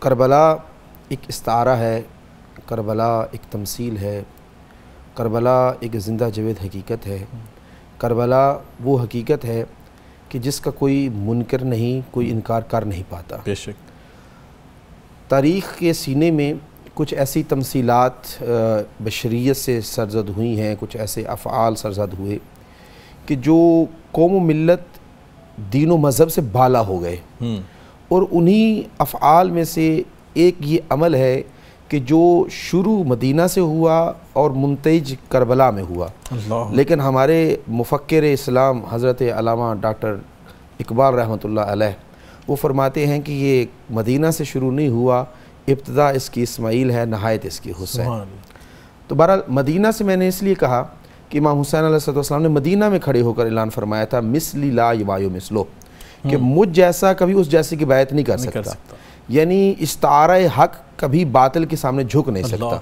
کربلا ایک استعارہ ہے، کربلا ایک تمثیل ہے، کربلا ایک زندہ جاوید حقیقت ہے، کربلا وہ حقیقت ہے کہ جس کا کوئی منکر نہیں، کوئی انکار کر نہیں پاتا۔ بے شک۔ تاریخ کے سینے میں کچھ ایسی تمثیلات بشریت سے سرزد ہوئی ہیں، کچھ ایسے افعال سرزد ہوئے کہ جو قوم و ملت دین و مذہب سے بالا ہو گئے، اور انہی افعال میں سے ایک یہ عمل ہے کہ جو شروع مدینہ سے ہوا اور منتج کربلا میں ہوا، لیکن ہمارے مفکر اسلام حضرت علامہ ڈاکٹر اقبال رحمۃ اللہ علیہ وہ فرماتے ہیں کہ یہ مدینہ سے شروع نہیں ہوا، ابتدا اس کی اسماعیل ہے، نہایت اس کی حسین۔ تو بہرحال مدینہ سے میں نے اس لیے کہا کہ امام حسین علیہ السلام نے مدینہ میں کھڑے ہو کر اعلان فرمایا تھا مثلی لا یبایع مثلو، کہ مجھ جیسا کبھی اس جیسے کی بیعت نہیں کر سکتا، یعنی استعارہ حق کبھی باطل کے سامنے جھک نہیں سکتا۔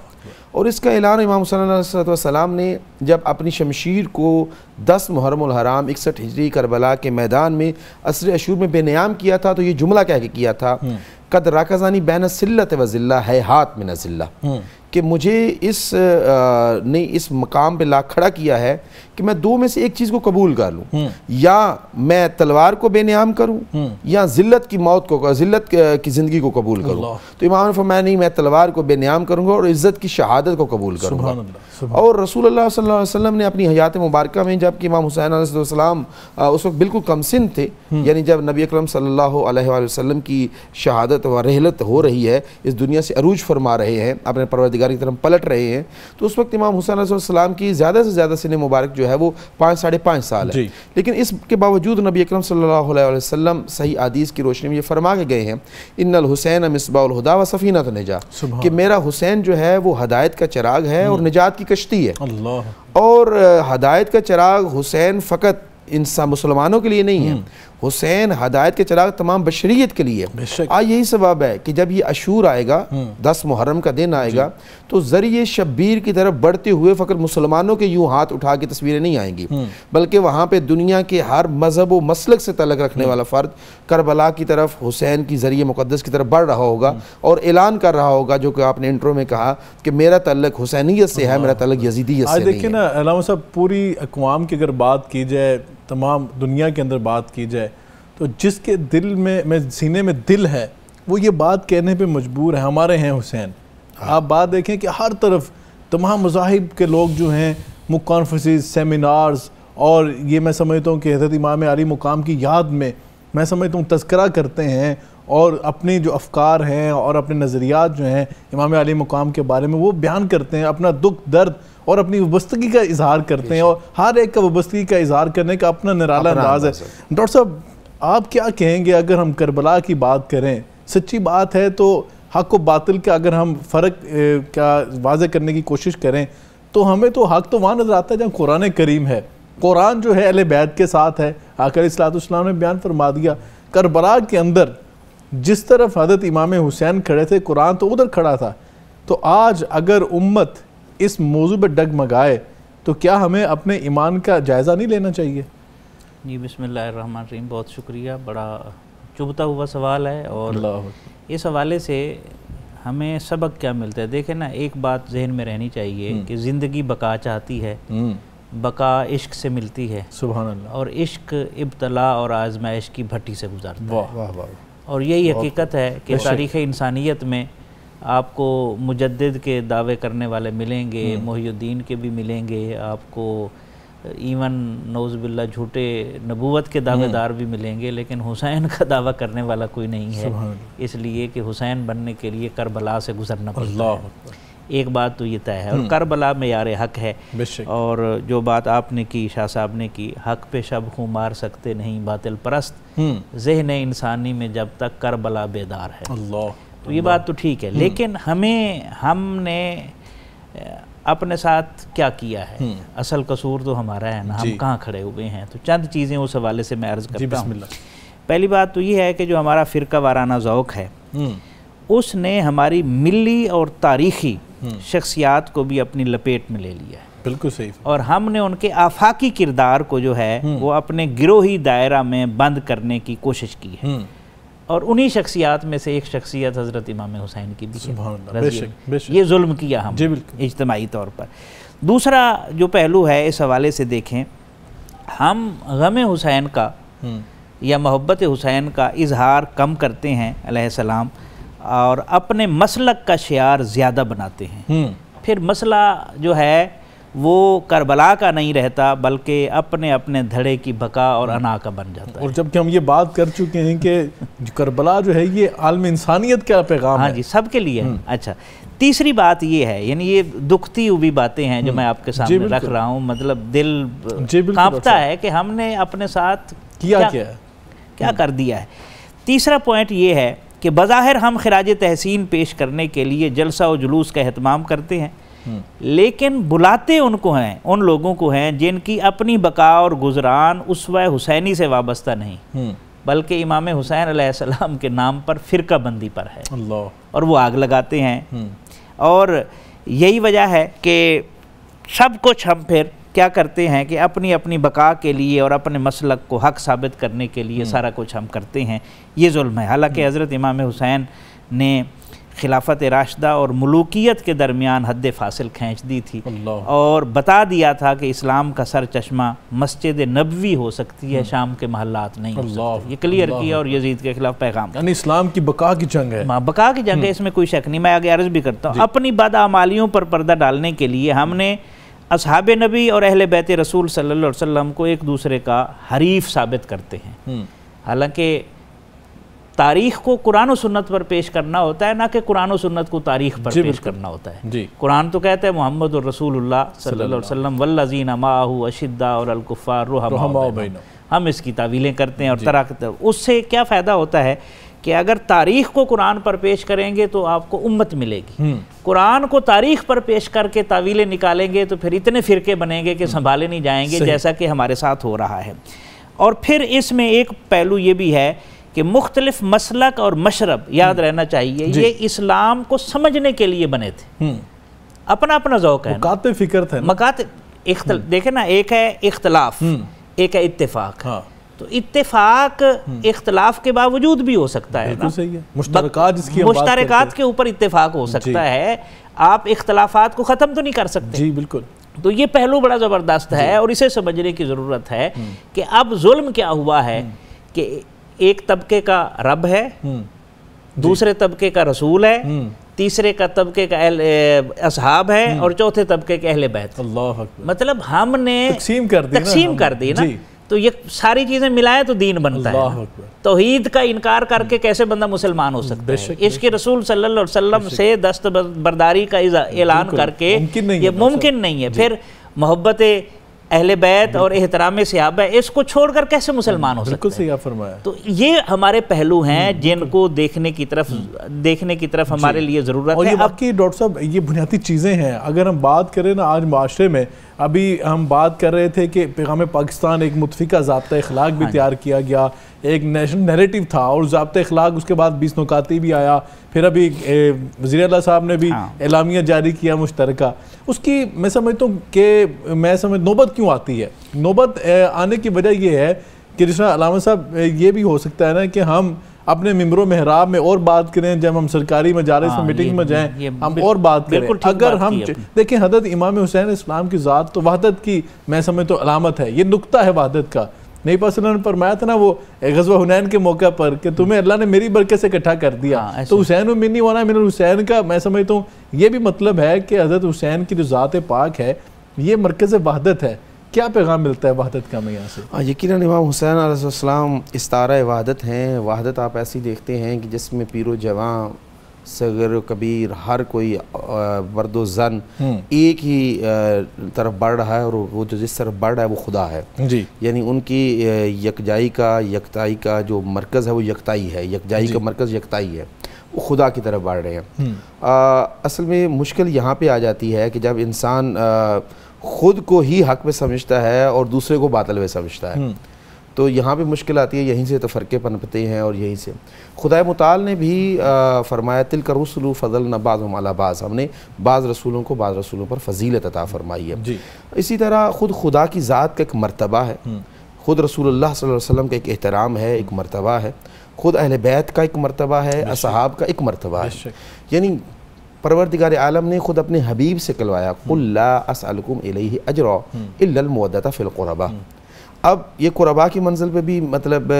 اور اس کا اعلان امام حسین علیہ السلام نے جب اپنی شمشیر کو 10 محرم الحرام 61 ہجری کربلا کے میدان میں عصر عشور میں بے نیام کیا تھا، تو یہ جملہ کہہ کے کیا تھا قد رکزانی بین السلۃ و ذلہ ہیہات من الذلہ، کہ مجھے نے اس مقام پہ لا کھڑا کیا ہے کہ میں دو میں سے ایک چیز کو قبول کر لوں، یا میں تلوار کو بے نیام کروں یا ذلت کی موت کو، ذلت کی زندگی کو قبول کروں۔ تو امام نے فرمایا نہیں، میں تلوار کو بے نیام کروں گا اور عزت کی شہادت کو قبول کروں گا۔ اور رسول اللہ صلی اللہ علیہ وسلم نے اپنی حیات مبارکہ میں، جب کہ امام حسین علیہ السلام اس وقت بالکل کم سن تھے، یعنی جب نبی اکرم صلی اللہ علیہ وآلہ وسلم کی شہادت و رحلت ہو رہی ہے، اس دنیا سے عروج فرما رہے ہیں، اپنے پروردگار کی طرف پلٹ رہے ہیں، تو اس وقت امام حسین علیہ السلام کی زیادہ سے زیادہ سن مبارک جو ہے وہ 5 ساڑھے 5 سال ہے۔ لیکن اس کے باوجود نبی اکرم صلی اللہ علیہ وسلم صحیح حدیث کی روشنی میں یہ فرما کے گئے ہیں ان الحسین مصباح الہدی و سفینۃ النجات، کہ میرا حسین جو ہے وہ ہدایت کا چراغ ہے اور نجات کی کشتی ہے۔ اور ہدایت کا چراغ حسین فقط انسان مسلمانوں کے لیے نہیں ہے، حسین ہدایت کے چراغ تمام بشریت کے لیے۔ آج یہی سبب ہے کہ جب یہ عاشور آئے گا، 10 محرم کا دن آئے گا، تو ذریعے شبیر کی طرف بڑھتے ہوئے فقط مسلمانوں کے یوں ہاتھ اٹھا کے تصویریں نہیں آئیں گی، بلکہ وہاں پہ دنیا کے ہر مذہب و مسلک سے تعلق رکھنے والا فرد کربلا کی طرف، حسین کی ذریعے مقدس کی طرف بڑھ رہا ہوگا اور اعلان کر رہا ہوگا، جو کہ آپ نے انٹرو میں کہا کہ میرا تعلق حسینیت سے ہے، میرا تعلق یزیدیت سے نہیں ہے۔ دیکھیں نا علامہ صاحب، پوری اقوام کی اگر بات کی جائے، تمام دنیا کے اندر بات کی جائے، تو جس کے دل میں سینے میں دل ہے وہ یہ بات کہنے پہ مجبور ہے ہمارے ہیں حسین۔ آپ بات دیکھیں کہ ہر طرف تمام مذاہب کے لوگ جو ہیں کانفرنسز، سیمینارز، اور یہ میں سمجھتا ہوں کہ حضرت امام علی مقام کی یاد میں سمجھتا ہوں تذکرہ کرتے ہیں، اور اپنی جو افکار ہیں اور اپنے نظریات جو ہیں امام علی مقام کے بارے میں وہ بیان کرتے ہیں، اپنا دکھ درد اور اپنی وابستگی کا اظہار کرتے ہیں، اور ہر ایک کا وابستگی کا اظہار کرنے کا اپنا نرالا انداز ہے۔ ڈاکٹر صاحب، آپ کیا کہیں گے اگر ہم کربلا کی بات کریں؟ سچی بات ہے تو حق و باطل کا اگر ہم فرق کا واضح کرنے کی کوشش کریں تو ہمیں تو حق تو وہاں نظر آتا ہے جہاں قرآن کریم ہے۔ قرآن جو ہے اہل بیت کے ساتھ ہے، آقا علیہ السلام نے بیان فرما دیا۔ کربلا کے اندر جس طرف حضرت امام حسین کھڑے تھے، قرآن تو ادھر کھڑا تھا۔ تو آج اگر امت اس موضوع پہ ڈگمگائے تو کیا ہمیں اپنے ایمان کا جائزہ نہیں لینا چاہیے؟ جی بسم اللہ الرحمن الرحیم، بہت شکریہ، بڑا چبھتا ہوا سوال ہے، اور اس حوالے سے ہمیں سبق کیا ملتا ہے؟ دیکھیں نا، ایک بات ذہن میں رہنی چاہیے کہ زندگی بقا چاہتی ہے، بقا عشق سے ملتی ہے، سبحان اللہ، اور عشق ابتلا اور آزمائش کی بھٹی سے گزرتا ہے۔ اور یہی حقیقت ہے کہ تاریخ انسانیت میں آپ کو مجدد کے دعوے کرنے والے ملیں گے، محی الدین کے بھی ملیں گے، آپ کو ایون نعوذ باللہ جھوٹے نبوت کے دعوے دار بھی ملیں گے، لیکن حسین کا دعویٰ کرنے والا کوئی نہیں ہے، اس لیے کہ حسین بننے کے لیے کربلا سے گزرنا پڑتا ہے۔ ایک بات تو یہ طے ہے، اور کربلا معیار حق ہے۔ اور جو بات آپ نے کی، شاہ صاحب نے کی، حق پہ شب خوں مار سکتے نہیں باطل پرست، ذہن انسانی میں جب تک کربلا بیدار ہے۔ تو یہ بات تو ٹھیک ہے، لیکن ہم نے اپنے ساتھ کیا کیا ہے؟ اصل قصور تو ہمارا ہے نا، ہم کہاں کھڑے ہوئے ہیں؟ تو چند چیزیں اس حوالے سے میں عرض کرتا ہوں۔ پہلی بات تو یہ ہے کہ جو ہمارا فرقہ وارانہ ذوق ہے، اس نے ہماری ملی اور تاریخی شخصیات کو بھی اپنی لپیٹ میں لے لیا ہے۔ بالکل صحیح۔ اور ہم نے ان کے آفاقی کردار کو جو ہے وہ اپنے گروہی دائرہ میں بند کرنے کی کوشش کی ہے۔ اور انہی شخصیات میں سے ایک شخصیت حضرت امام حسین کی بھی ہے بے شک بے شک یہ ظلم کیا ہم اجتماعی طور پر۔ دوسرا جو پہلو ہے اس حوالے سے دیکھیں، ہم غم حسین کا یا محبت حسین کا اظہار کم کرتے ہیں علیہ السلام، اور اپنے مسلک کا شعار زیادہ بناتے ہیں، پھر مسئلہ جو ہے وہ کربلا کا نہیں رہتا بلکہ اپنے اپنے دھڑے کی بقا اور انا کا بن جاتا ہے۔ اور جب کہ ہم یہ بات کر چکے ہیں کہ کربلا جو ہے یہ عالم انسانیت کا پیغام ہے۔ ہاں جی، سب کے لیے۔ اچھا، تیسری بات یہ ہے، یعنی یہ دکھتی ہوئی باتیں ہیں جو میں آپ کے سامنے رکھ رہا ہوں، مطلب دل کانپتا ہے کہ ہم نے اپنے ساتھ کیا کر دیا ہے۔ تیسرا پوائنٹ یہ ہے کہ بظاہر ہم خراج تحسین پیش کرنے کے لیے جلسہ و جلوس کا اہتمام کرتے ہیں، لیکن بلاتے ان کو ہیں، ان لوگوں کو ہیں جن کی اپنی بقا اور گزران اسوہ حسینی سے وابستہ نہیں، بلکہ امام حسین علیہ السلام کے نام پر فرقہ بندی پر ہے، اور وہ آگ لگاتے ہیں۔ اور یہی وجہ ہے کہ سب کچھ ہم پھر کیا کرتے ہیں کہ اپنی اپنی بقا کے لیے اور اپنے مسلک کو حق ثابت کرنے کے لیے سارا کچھ ہم کرتے ہیں، یہ ظلم ہے۔ حالانکہ حضرت امام حسین نے خلافت راشدہ اور ملوکیت کے درمیان حد فاصل کھینچ دی تھی، اور بتا دیا تھا کہ اسلام کا سر چشمہ مسجد نبوی ہو سکتی ہے، شام کے محلات نہیں ہو سکتے، یہ کلیئر کیا، اور یزید کے خلاف پیغام، یعنی اسلام کی بقا کی جنگ ہے، بقا کی جنگ ہے، اس میں کوئی شک نہیں۔ میں آگے عرض بھی کرتا ہوں، اپنی بدعمالیوں پر پردہ ڈالنے کے لیے ہم نے اصحاب نبی اور اہل بیت رسول صلی اللہ علیہ وسلم کو ایک دوسرے کا حریف ثابت کرتے ہیں، حالانکہ تاریخ کو قرآن و سنت پر پیش کرنا ہوتا ہے، نہ کہ قرآن و سنت کو تاریخ پر پیش کرنا ہوتا ہے۔ قرآن تو کہتا ہے محمد الرسول اللہ صلی اللہ علیہ وسلم والذین معہ اشداء علی الکفار رحماء بینہم، ہم اس کی تعویلیں کرتے ہیں اور طرح طرح۔ اس سے کیا فائدہ ہوتا ہے کہ اگر تاریخ کو قرآن پر پیش کریں گے تو آپ کو امت ملے گی، قرآن کو تاریخ پر پیش کر کے تعویلیں نکالیں گے تو پھر اتنے فرقے بنیں گے کہ سنبھالے نہیں جائیں گے، جیسا کہ ہمارے ساتھ ہو رہا ہے۔ اور پھر اس میں ایک پہلو یہ بھی ہے کہ مختلف مسلک اور مشرب یاد رہنا چاہیے، یہ اسلام کو سمجھنے کے لیے بنے تھے، اپنا اپنا ذوق ہے، مکاتب فکر تھے، دیکھیں نا، ایک ہے اختلاف، ایک ہے اتفاق۔ تو اتفاق اختلاف کے باوجود بھی ہو سکتا ہے، مشترکات کے اوپر اتفاق ہو سکتا ہے، آپ اختلافات کو ختم تو نہیں کر سکتے۔ جی بالکل۔ تو یہ پہلو بڑا زبردست ہے، اور اسے سمجھنے کی ضرورت ہے کہ اب ظلم کیا ہوا ہے کہ ایک طبقے کا رب ہے، دوسرے طبقے کا رسول ہے، تیسرے کا طبقے کا اصحاب ہے، اور چوتھے طبقے کے اہل بیت۔ مطلب ہم نے تقسیم کر دی نا، تو یہ ساری چیزیں ملائیں تو دین بنتا ہے۔ توحید کا انکار کر کے کیسے بندہ مسلمان ہو سکتا ہے؟ عشق رسول صلی اللہ علیہ وسلم سے دست برداری کا اعلان کر کے یہ ممکن نہیں ہے۔ پھر محبت اہل بیت اور احترام صحابہ، اس کو چھوڑ کر کیسے مسلمان ہو سکتا ہے؟ بالکل صحیح فرمایا۔ تو یہ ہمارے پہلو ہیں جن کو دیکھنے کی طرف ہمارے لیے ضرورت ہے۔ اور یہ واقعی ڈاکٹر صاحب یہ بنیادی چیزیں ہیں۔ اگر ہم بات کریں نا آج معاشرے میں، ابھی ہم بات کر رہے تھے کہ پیغام پاکستان ایک متفقہ ضابطہ اخلاق بھی تیار کیا گیا، ایک نیشنل نیریٹو تھا، اور ضابطہ اخلاق اس کے بعد 20 نکاتی بھی آیا، پھر ابھی وزیر اعلیٰ صاحب نے بھی اعلامیہ جاری کیا مشترکہ۔ اس کی میں سمجھتا ہوں کہ نوبت کیوں آتی ہے؟ نوبت آنے کی وجہ یہ ہے کہ جس طرح علامہ صاحب یہ بھی ہو سکتا ہے نا کہ ہم اپنے ممبر و محراب میں اور بات کریں، جب ہم سرکاری مجالس میں میٹنگ میں جائیں ہم اور بات کریں۔ اگر ہم دیکھیں حضرت امام حسین اسلام کی ذات تو وحدت کی میں سمجھتا ہوں علامت ہے، یہ نقطہ ہے وحدت کا۔ نبی پاک صلی اللہ علیہ وسلم نے فرمایا تھا نا وہ غزوہ حنین کے موقع پر کہ تمہیں اللہ نے میری برکت سے اکٹھا کر دیا، تو حسین منی وانا من الحسین کا میں سمجھتا ہوں یہ بھی مطلب ہے کہ حضرت حسین کی جو ذات پاک ہے یہ مرکز وحدت ہے۔ کیا پیغام ملتا ہے وحدت کا ہمیں یہاں سے؟ یقیناً امام حسین علیہ السلام استارہ وحدت ہیں۔ وحدت آپ ایسی دیکھتے ہیں کہ جس میں پیر و جوان، صغیر و کبیر، ہر کوئی مرد و زن ایک ہی طرف بڑھ رہا ہے، اور وہ جو جس طرف بڑھ رہا ہے وہ خدا ہے۔ یعنی ان کی یکجائی کا، یکتائی کا جو مرکز ہے وہ یکتائی ہے، یکجائی کا مرکز یکتائی ہے، وہ خدا کی طرف بڑھ رہے ہیں۔ اصل میں مشکل یہاں پہ آ جاتی ہے کہ جب انسان خود کو ہی حق میں سمجھتا ہے اور دوسرے کو باطل میں سمجھتا ہے، تو یہاں پہ مشکل آتی ہے، یہیں سے تفرقے پنپتے ہیں، اور یہیں سے خدا متعال نے بھی فرمایا تلک الرسل فضلنا بعضهم علی بعض، ہم نے بعض رسولوں کو بعض رسولوں پر فضیلت عطا فرمائی ہے۔ اسی طرح خود خدا کی ذات کا ایک مرتبہ ہے، خود رسول اللہ صلی اللہ علیہ وسلم کا ایک احترام ہے، ایک مرتبہ ہے، خود اہل بیت کا ایک مرتبہ ہے، اصحاب کا ایک مرتبہ ہے. یعنی پروردگار عالم نے خود اپنے حبیب سے کلوایا قُلْ لَا أَسْأَلُكُمْ إِلَيْهِ أَجْرًا إِلَّا الْمَوَدَّةَ فِي الْقُرْبَى. اب یہ قربا کی منزل پہ بھی مطلب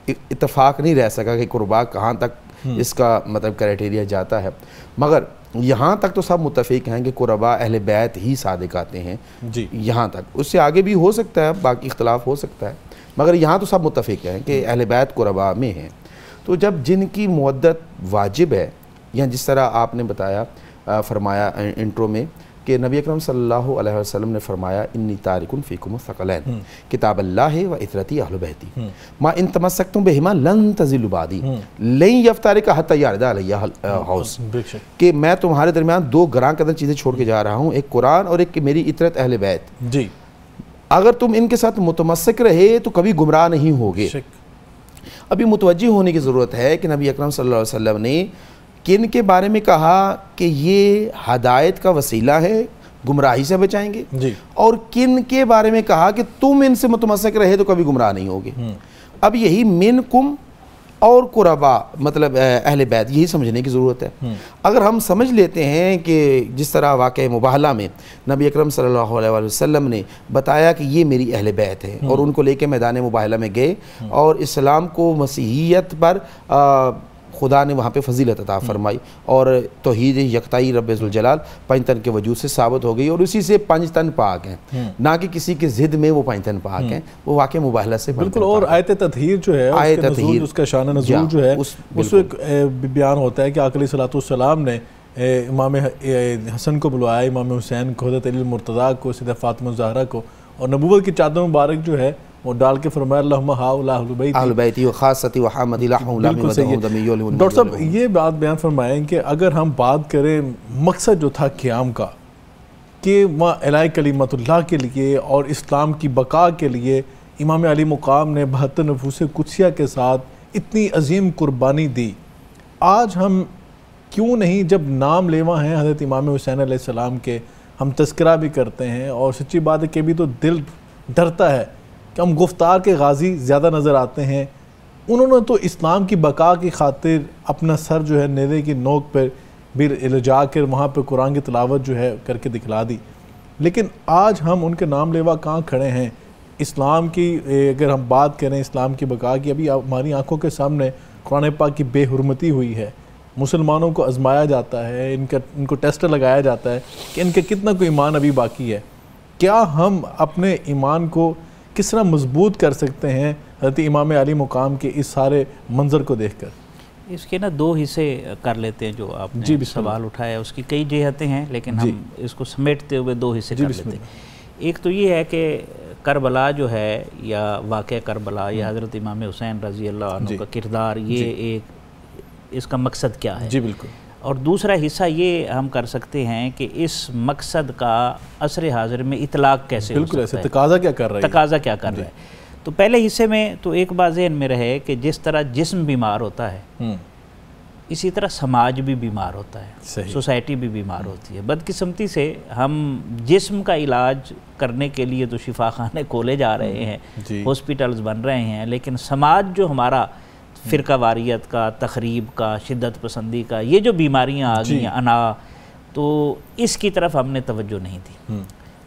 اتفاق نہیں رہ سکا کہ قربا کہاں تک اس کا مطلب کرائٹیریا جاتا ہے، مگر یہاں تک تو سب متفق ہیں کہ قربا اہل بیت ہی صادق آتے ہیں. یہاں تک، اس سے آگے بھی ہو سکتا ہے، باقی اختلاف ہو سکتا ہے، مگر یہاں تو سب متفق ہیں کہ اہل بیت قربا میں ہیں. تو جب جن کی مودت واجب ہے، یا جس طرح آپ نے بتایا فرمایا انٹرو میں کہ نبی اکرم صلی اللہ علیہ وسلم نے فرمایا انی تارکن فیکم الثقلین کتاب اللہ و عترتی اہل بیتی ما ان تمسکتم بہما لن تضلوا بعدی لن یفترق حتی یرد علی الحوض، کہ میں تمہارے درمیان دو گراں قدر چیزیں چھوڑ کے جا رہا ہوں، ایک قرآن اور ایک کہ میری عترت اہل بیت. اگر تم ان کے ساتھ متمسک رہے تو کبھی گمراہ نہیں ہوگے. ابھی متوجہ ہونے کی ضرورت ہے کہ نبی اکرم صلی اللہ علیہ وسلم نے کن کے بارے میں کہا کہ یہ ہدایت کا وسیلہ ہے، گمراہی سے بچائیں گے، اور کن کے بارے میں کہا کہ تم ان سے متمسک رہے تو کبھی گمراہ نہیں ہوگے. اب یہی منکم اور قربا مطلب اہل بیت، یہی سمجھنے کی ضرورت ہے. اگر ہم سمجھ لیتے ہیں کہ جس طرح واقعہ مباہلہ میں نبی اکرم صلی اللہ علیہ وسلم نے بتایا کہ یہ میری اہل بیت ہے، اور ان کو لے کے میدان مباہلہ میں گئے، اور اسلام کو مسیحیت پر خدا نے وہاں پہ فضیلت عطا فرمائی، اور توحید یکتائی رب ذوالجلال 5 تن کے وجود سے ثابت ہو گئی، اور اسی سے 5 تن پاک ہیں، نہ کہ کسی کے ضد میں وہ 5 تن پاک ہیں، وہ واقع مباہلہ سے بالکل. اور آیت تطہیر جو ہے، آیت تطہیر اس کا شان نزول جو ہے، اس ایک بیان ہوتا ہے کہ آقا علیہ السلام نے امام حسن کو بلوایا، امام حسین کو، حضرت علی المرتضیٰ کو، سیدہ فاطمہ الزہرا کو، اور نبوت کی چادر مبارک جو ہے وہ ڈال کے فرمایا اللہم ہاؤلاء اہل بیتی و خاصتی و حامدی لحم لحم ودمی. ڈاکٹر صاحب یہ بات بیان فرمائیں کہ اگر ہم بات کریں مقصد جو تھا قیام کا، کہ وہاں اعلاء کلمت اللہ کے لیے اور اسلام کی بقا کے لیے امام علی مقام نے 72 نفوس قدسیہ کے ساتھ اتنی عظیم قربانی دی، آج ہم کیوں نہیں، جب نام لیوا ہیں حضرت امام حسین علیہ السلام کے، ہم تذکرہ بھی کرتے ہیں، اور سچی بات ہے کہ بھی تو دل ڈرتا ہے کہ ہم گفتار کے غازی زیادہ نظر آتے ہیں، انہوں نے تو اسلام کی بقا کی خاطر اپنا سر جو ہے نیزے کی نوک پر بھی لجا کر وہاں پہ قرآن کی تلاوت جو ہے کر کے دکھلا دی. لیکن آج ہم ان کے نام لیوا کہاں کھڑے ہیں؟ اسلام کی اگر ہم بات کریں اسلام کی بقا کی، ابھی ہماری آنکھوں کے سامنے قرآن پاک کی بے حرمتی ہوئی ہے، مسلمانوں کو آزمایا جاتا ہے، ان کو ٹیسٹ لگایا جاتا ہے کہ ان کے کتنا کوئی ایمان ابھی باقی ہے. کیا ہم اپنے ایمان کو کس طرح مضبوط کر سکتے ہیں حضرت امام علی مقام کے اس سارے منظر کو دیکھ کر؟ اس کے نا 2 حصے کر لیتے ہیں، جو آپ نے سوال اٹھایا اس کی کئی جہتیں ہیں، لیکن ہم اس کو سمیٹتے ہوئے 2 حصے کر لیتے ہیں. ایک تو یہ ہے کہ کربلا جو ہے، یا واقعہ کربلا، یا حضرت امام حسین رضی اللہ عنہ کا کردار، یہ ایک اس کا مقصد کیا ہے. جی بالکل. اور دوسرا حصہ یہ ہم کر سکتے ہیں کہ اس مقصد کا عصر حاضر میں اطلاق کیسے ہو سکتا ہے، تقاضا کیا کر رہا ہے. تو پہلے حصے میں تو ایک بات ذہن میں رہے کہ جس طرح جسم بیمار ہوتا ہے، اسی طرح سماج بھی بیمار ہوتا ہے، سوسائٹی بھی بیمار ہوتی ہے. بدقسمتی سے ہم جسم کا علاج کرنے کے لیے تو شفا خانے کھولے جا رہے ہیں، ہاسپٹلز بن رہے ہیں، لیکن سماج جو ہمارا فرقہ واریت کا، تخریب کا، شدت پسندی کا، یہ جو بیماریاں آ گئی ہیں، انا، تو اس کی طرف ہم نے توجہ نہیں دی.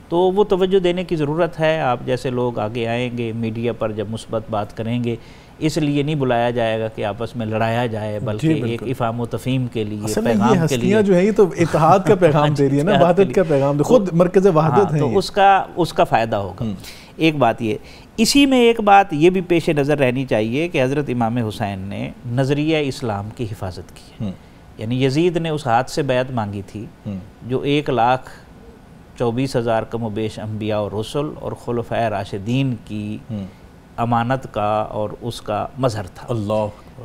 تو وہ توجہ دینے کی ضرورت ہے. آپ جیسے لوگ آگے آئیں گے میڈیا پر، جب مثبت بات کریں گے، اس لیے نہیں بلایا جائے گا کہ آپس میں لڑایا جائے، بلکہ ایک افہام و تفہیم کے لیے، پیغام کے لیے. جو ہے یہ تو اتحاد کا پیغام دے رہی ہے نا، وحدت کا پیغام، خود مرکز وحدت ہے، تو اس کا فائدہ ہوگا. ایک بات یہ، اسی میں ایک بات یہ بھی پیش نظر رہنی چاہیے کہ حضرت امام حسین نے نظریہ اسلام کی حفاظت کی. یعنی یزید نے اس ہاتھ سے بیعت مانگی تھی جو 1,24,000 کم و بیش انبیاء اور رسل اور خلفائے راشدین کی امانت کا اور اس کا مظہر تھا.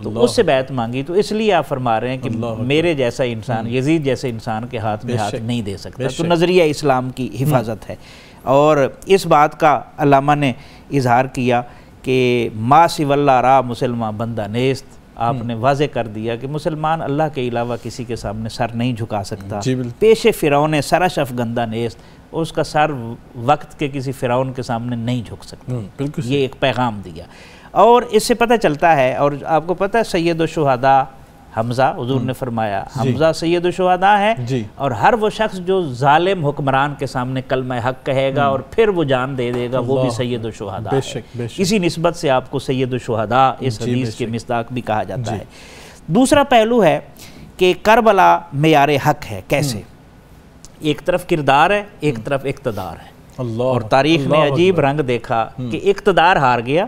تو اس سے بیعت مانگی. تو اس لیے آپ فرما رہے ہیں کہ میرے جیسا انسان، یزید جیسے انسان کے ہاتھ میں ہاتھ نہیں دے سکتا. تو نظریہ اسلام کی حفاظت ہے. اور اس بات کا علامہ نے اظہار کیا کہ ما سوی اللہ را مسلمان بندہ نیست. آپ نے واضح کر دیا کہ مسلمان اللہ کے علاوہ کسی کے سامنے سر نہیں جھکا سکتا. پیش فرعون سرش افگندہ نیست. اس کا سر وقت کے کسی فرعون کے سامنے نہیں جھک سکتا. بالکل یہ ایک پیغام دیا. اور اس سے پتہ چلتا ہے، اور آپ کو پتہ ہے سید الشہداء حمزہ، حضور نے فرمایا حمزہ سید الشہداء ہے، اور ہر وہ شخص جو ظالم حکمران کے سامنے کلمہ حق کہے گا اور پھر وہ جان دے دے گا وہ بھی سید الشہداء ہے. اسی نسبت سے آپ کو سید الشہداء اس حدیث کے مصداق بھی کہا جاتا ہے. دوسرا پہلو ہے کہ کربلا معیار حق ہے. کیسے؟ ایک طرف کردار ہے، ایک طرف اقتدار ہے. اور تاریخ نے عجیب رنگ دیکھا کہ اقتدار ہار گیا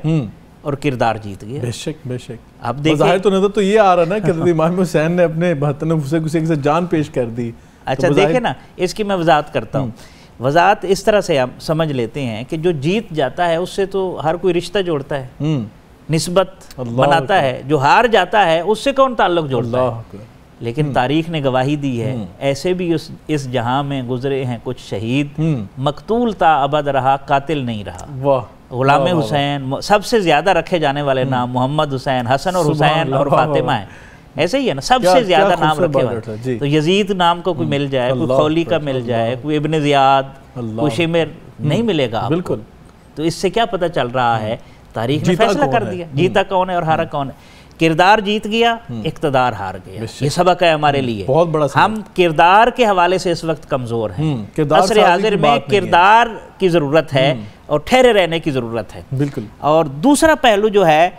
اور کردار جیت گیا. بے شک بے شک. اب دیکھیں ظاہر تو نظر تو یہ آ رہا نا کہ حضرت امام حسین نے اپنے 72 نفسیں کسی کے جان پیش کر دی. اچھا دیکھیں نا، اس کی میں وضاحت کرتا ہوں. وضاحت اس طرح سے ہم سمجھ لیتے ہیں کہ جو جیت جاتا ہے اس سے تو ہر کوئی رشتہ جوڑتا ہے، نسبت بناتا ہے. جو ہار جاتا ہے اس سے کون تعلق جوڑتا ہے؟ لیکن تاریخ نے گواہی دی ہے ایسے بھی اس جہاں میں گزرے ہیں کچھ شہید، مقتول تا ابد رہا قاتل نہیں رہا. غلام حسین سب سے زیادہ رکھے جانے والے نام محمد حسین، حسن اور حسین اور فاطمہ ہیں. ایسے ہی ہے نا، سب سے زیادہ نام رکھے والے. تو یزید نام کو کوئی مل جائے، کوئی خولی کا مل جائے، کوئی ابن زیاد، کوئی شمر نہیں ملے گا آپ کو. تو اس سے کیا پتہ چل رہا ہے؟ تاریخ نے فیصلہ کر دیا جیتا کون ہے اور ہارا کون ہے. کردار جیت گیا، اقتدار ہار گیا. یہ سبق ہے ہمارے لیے. بہت بڑا سبق. ہم کردار کے حوالے سے اس وقت کمزور ہیں. عصر حاضر میں کردار کی ضرورت ہے اور ٹھہرے رہنے کی ضرورت ہے. بالکل. اور دوسرا پہلو جو ہے،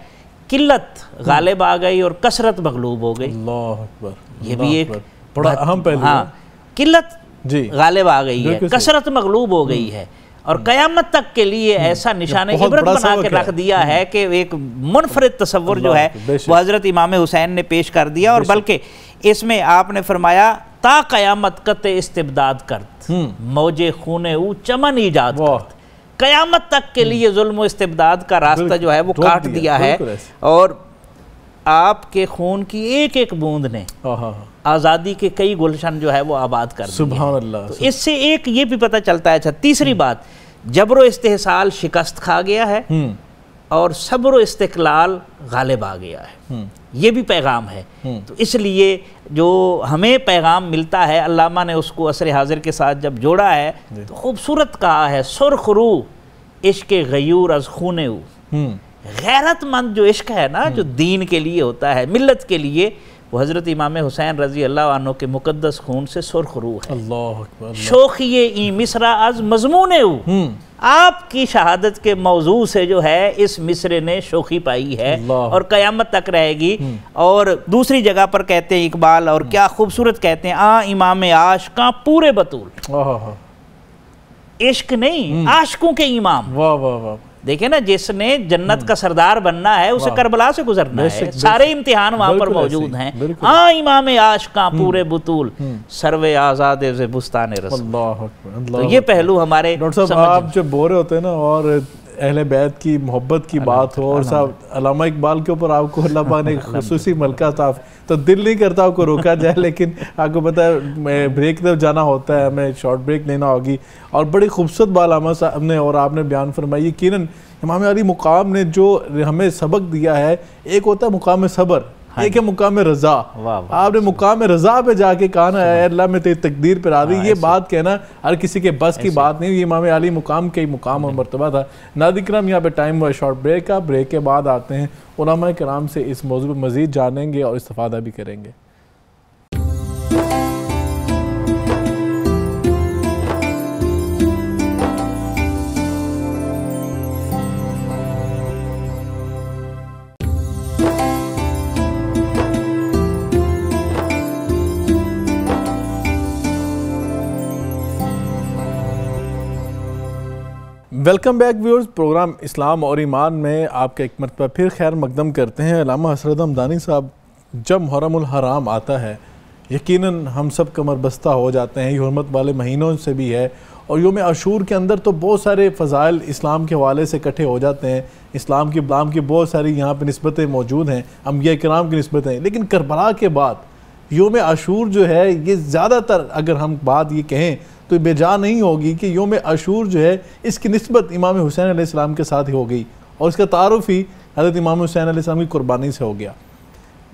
قلت غالب آ گئی اور کثرت مغلوب ہو گئی. اللہ اکبر. یہ بھی ایک بڑا اہم پہلو. ہاں، قلت غالب آ گئی ہے، کثرت مغلوب ہو گئی ہے. اور قیامت تک کے لیے ایسا نشان عبرت بنا کے رکھ دیا ہے کہ ایک منفرد تصور جو ہے وہ حضرت امام حسین نے پیش کر دیا. اور بلکہ اس میں آپ نے فرمایا تا قیامت قطع استبداد کرت، موج خون او چمن ایجاد کرت. قیامت تک کے لیے ظلم و استبداد کا راستہ جو ہے وہ کاٹ دیا ہے. اور آپ کے خون کی ایک ایک بوند نے آزادی کے کئی گلشن جو ہے وہ آباد کر دیے. سبحان اللہ. تو اس سے ایک یہ بھی پتہ چلتا ہے. اچھا تیسری بات، جبر و استحصال شکست کھا گیا ہے اور صبر و استقلال غالب آ گیا ہے. یہ بھی پیغام ہے. تو اس لیے جو ہمیں پیغام ملتا ہے، علامہ نے اس کو عصر حاضر کے ساتھ جب جوڑا ہے تو خوبصورت کہا ہے، سرخ رو عشق غیور از خونے او. غیرت مند جو عشق ہے نا، جو دین کے لیے ہوتا ہے، ملت کے لیے، وہ حضرت امام حسین رضی اللہ عنہ کے مقدس خون سے سرخ رو ہے. اللہ اکبر. شوخی ای مصرع از مضمون او. آپ کی شہادت کے موضوع سے جو ہے اس مصرے نے شوخی پائی ہے اور قیامت تک رہے گی. اور دوسری جگہ پر کہتے ہیں اقبال، اور کیا خوبصورت کہتے ہیں، آ امام عاشقاں پورے بطول. عشق نہیں، عاشقوں کے امام. واہ واہ واہ. دیکھیں نا، جس نے جنت کا سردار بننا ہے اسے کربلا سے گزرنا ہے. سارے امتحان وہاں پر موجود ہیں. ہاں امام عاشقاں پورے بطول، سروے آزاد ز بستان رسول. تو یہ پہلو ہمارے ڈاکٹر صاحب آپ جب بول رہے ہوتے ہیں نا اور اہل بیت کی محبت کی بات ہو، اور صاحب علامہ اقبال کے اوپر آپ کو اللہ پاک نے خصوصی ملکہ صاف، تو دل نہیں کرتا آپ کو روکا جائے، لیکن آپ کو پتہ ہے بریک طرف جانا ہوتا ہے، ہمیں شارٹ بریک لینا ہوگی. اور بڑی خوبصورت بات علامہ صاحب نے اور آپ نے بیان فرمائی. یقیناً امام علی مقام نے جو ہمیں سبق دیا ہے، ایک ہوتا ہے مقام صبر، ایک ہے مقام رضا. آپ نے مقام رضا پہ جا کے کہا نا اے اللہ میں تیری تقدیر پر راضی. یہ بات کہنا ہر کسی کے بس کی بات نہیں. یہ امام علی مقام کے مقام اور مرتبہ تھا. ناظرین کرام، یہاں پہ ٹائم ہوا شارٹ بریک کا. بریک کے بعد آتے ہیں، علماء کرام سے اس موضوع پہ مزید جانیں گے اور استفادہ بھی کریں گے. Welcome back viewers. پروگرام اسلام اور ایمان میں آپ کا ایک مرتبہ پھر خیر مقدم کرتے ہیں. علامہ حسرت حمدانی صاحب، جب محرم الحرام آتا ہے یقیناً ہم سب کمر بستہ ہو جاتے ہیں. یہ حرمت والے مہینوں سے بھی ہے، اور یوم عاشور کے اندر تو بہت سارے فضائل اسلام کے حوالے سے اکٹھے ہو جاتے ہیں. اسلام کی بہت ساری یہاں پہ نسبتیں موجود ہیں، انبیاء کرام کی نسبتیں. لیکن کربلا کے بعد یوم عاشور جو ہے، یہ زیادہ تر اگر ہم بات یہ کہیں تو بے جا نہیں ہوگی کہ یوم عاشور جو ہے اس کی نسبت امام حسین علیہ السلام کے ساتھ ہی ہو گئی، اور اس کا تعارف ہی حضرت امام حسین علیہ السلام کی قربانی سے ہو گیا.